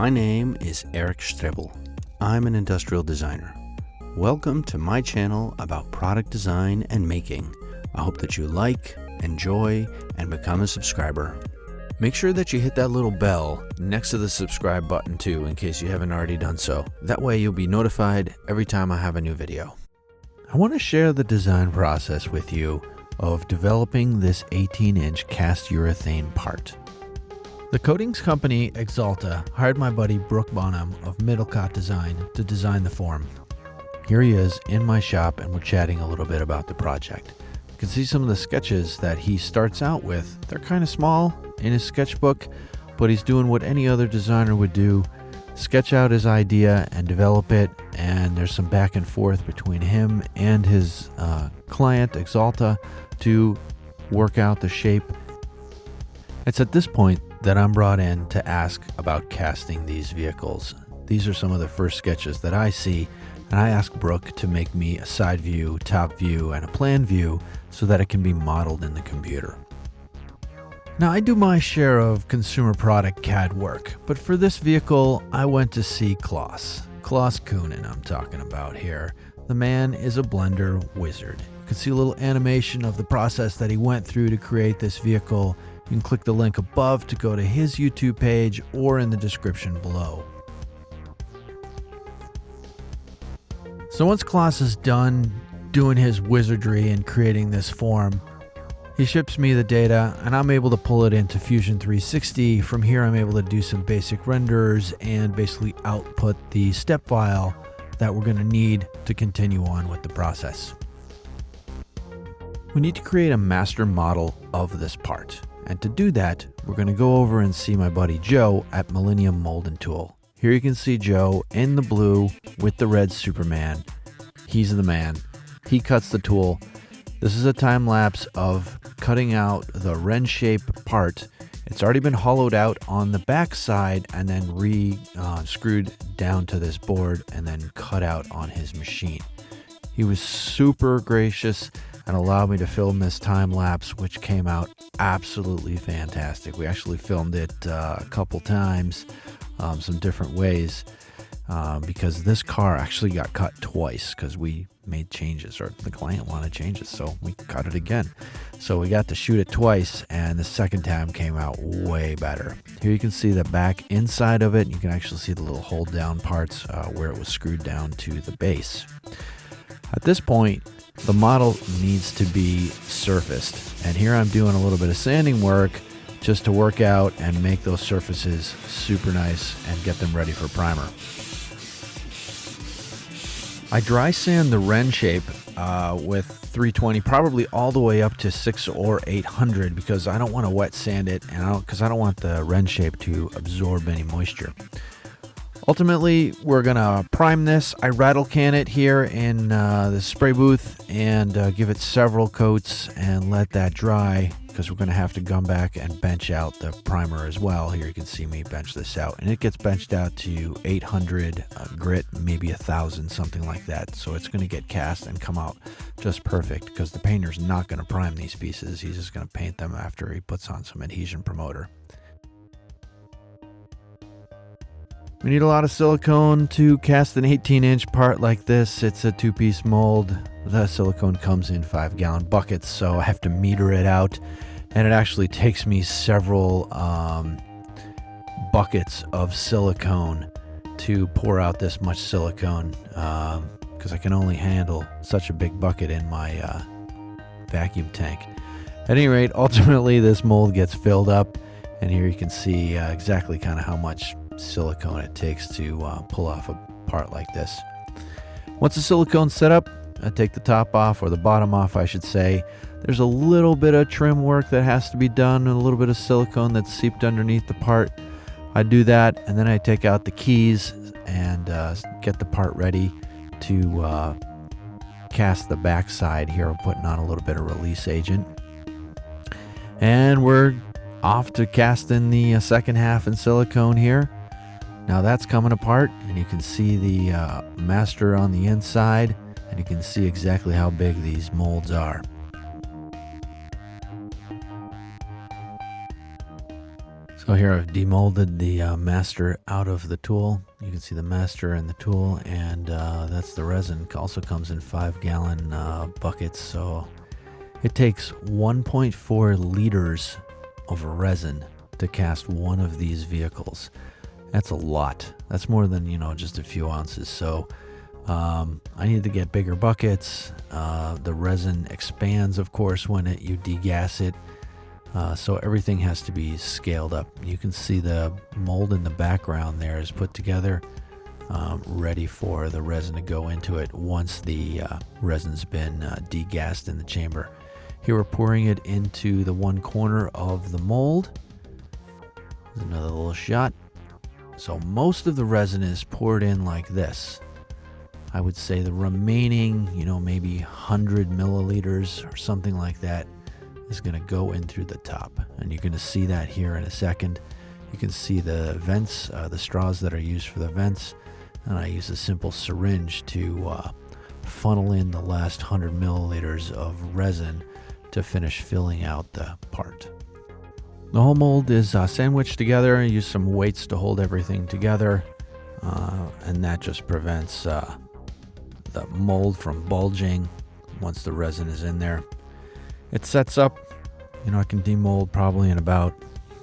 My name is Eric Strebel. I'm an industrial designer. Welcome to my channel about product design and making. I hope that you like, enjoy, and become a subscriber. Make sure that you hit that little bell next to the subscribe button too, in case you haven't already done so. That way you'll be notified every time I have a new video. I want to share the design process with you of developing this 18-inch cast urethane part. The coatings company Axalta hired my buddy Brooke Bonham of Middlecott Design to design the form. Here he is in my shop and we're chatting a little bit about the project. You can see some of the sketches that he starts out with. They're kind of small in his sketchbook, but he's doing what any other designer would do: sketch out his idea and develop it, and there's some back and forth between him and his client Axalta to work out the shape. It's at this point that I'm brought in to ask about casting these vehicles. These are some of the first sketches that I see, and I ask Brooke to make me a side view, top view, and a plan view so that it can be modeled in the computer. Now, I do my share of consumer product CAD work, but for this vehicle, I went to see Klaus Kuhnen I'm talking about here. The man is a blender wizard. You can see a little animation of the process that he went through to create this vehicle. You can click the link above to go to his YouTube page or in the description below. So once Klaus is done doing his wizardry and creating this form, he ships me the data and I'm able to pull it into Fusion 360. From here, I'm able to do some basic renders and basically output the step file that we're going to need to continue on with the process. We need to create a master model of this part. And to do that, we're going to go over and see my buddy Joe at Millennium Mold and Tool. Here you can see Joe in the blue with the red Superman. He's the man. He cuts the tool. This is a time lapse of cutting out the wren shape part. It's already been hollowed out on the back side and then screwed down to this board and then cut out on his machine. He was super gracious and allowed me to film this time lapse, which came out absolutely fantastic. We actually filmed it a couple times, some different ways, because this car actually got cut twice because we made changes, or the client wanted changes, so we cut it again. So we got to shoot it twice, and the second time came out way better. Here you can see the back inside of it. You can actually see the little hold down parts where it was screwed down to the base. At this point, the model needs to be surfaced, and here I'm doing a little bit of sanding work just to work out and make those surfaces super nice and get them ready for primer. I dry sand the wren shape with 320, probably all the way up to 600 or 800, because I don't want to wet sand it, and because I don't want the wren shape to absorb any moisture. Ultimately, we're gonna prime this. I rattle can it here in the spray booth and give it several coats and let that dry, because we're gonna have to come back and bench out the primer as well. Here you can see me bench this out, and it gets benched out to 800 grit, maybe 1,000, something like that. So it's gonna get cast and come out just perfect, because the painter's not gonna prime these pieces. He's just gonna paint them after he puts on some adhesion promoter. We need a lot of silicone to cast an 18-inch part like this. It's a 2-piece mold. The silicone comes in 5-gallon buckets, so I have to meter it out. And it actually takes me several buckets of silicone to pour out this much silicone, because I can only handle such a big bucket in my vacuum tank. At any rate, ultimately this mold gets filled up, and here you can see exactly kind of how much silicone it takes to pull off a part like this. Once the silicone's set up, I take the top off, or the bottom off I should say. There's a little bit of trim work that has to be done, and a little bit of silicone that's seeped underneath the part. I do that, and then I take out the keys and get the part ready to cast the back side. Here I'm putting on a little bit of release agent, and we're off to casting the second half in silicone here. Now that's coming apart, and you can see the master on the inside, and you can see exactly how big these molds are. So here I've demolded the master out of the tool. You can see the master and the tool, and that's the resin. Also comes in 5-gallon buckets, so it takes 1.4 liters of resin to cast one of these vehicles. That's a lot. That's more than, just a few ounces. So I need to get bigger buckets. The resin expands, of course, when you degas it. So everything has to be scaled up. You can see the mold in the background there is put together, ready for the resin to go into it once the resin's been degassed in the chamber. Here we're pouring it into the one corner of the mold. There's another little shot. So most of the resin is poured in like this. I would say the remaining, maybe 100 milliliters or something like that is going to go in through the top. And you're going to see that here in a second. You can see the vents, the straws that are used for the vents. And I use a simple syringe to funnel in the last 100 milliliters of resin to finish filling out the part. The whole mold is sandwiched together. I use some weights to hold everything together. And that just prevents the mold from bulging once the resin is in there. It sets up, I can demold probably in about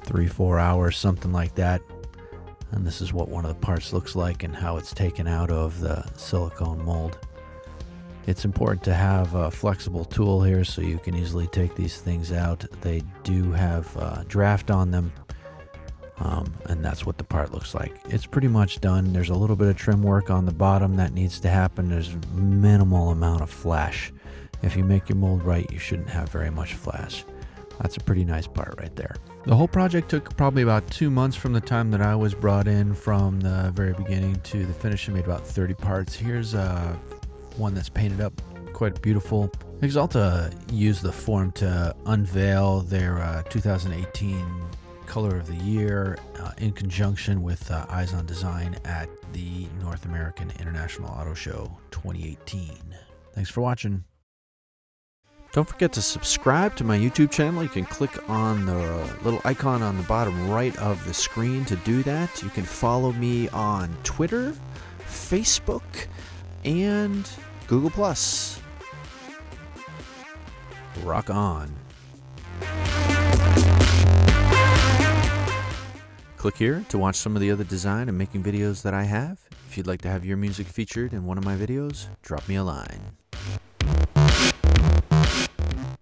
3-4 hours, something like that. And this is what one of the parts looks like and how it's taken out of the silicone mold. It's important to have a flexible tool here so you can easily take these things out. They do have draft on them, and that's what the part looks like. It's pretty much done. There's a little bit of trim work on the bottom that needs to happen. There's minimal amount of flash. If you make your mold right, you shouldn't have very much flash. That's a pretty nice part right there. The whole project took probably about 2 months from the time that I was brought in from the very beginning to the finish. I made about 30 parts. Here's one that's painted up quite beautiful. Axalta used the forum to unveil their 2018 Color of the Year in conjunction with Eyes on Design at the North American International Auto Show 2018. Thanks for watching. Don't forget to subscribe to my YouTube channel. You can click on the little icon on the bottom right of the screen to do that. You can follow me on Twitter, Facebook, and Google+. Rock on. Click here to watch some of the other design and making videos that I have. If you'd like to have your music featured in one of my videos, drop me a line.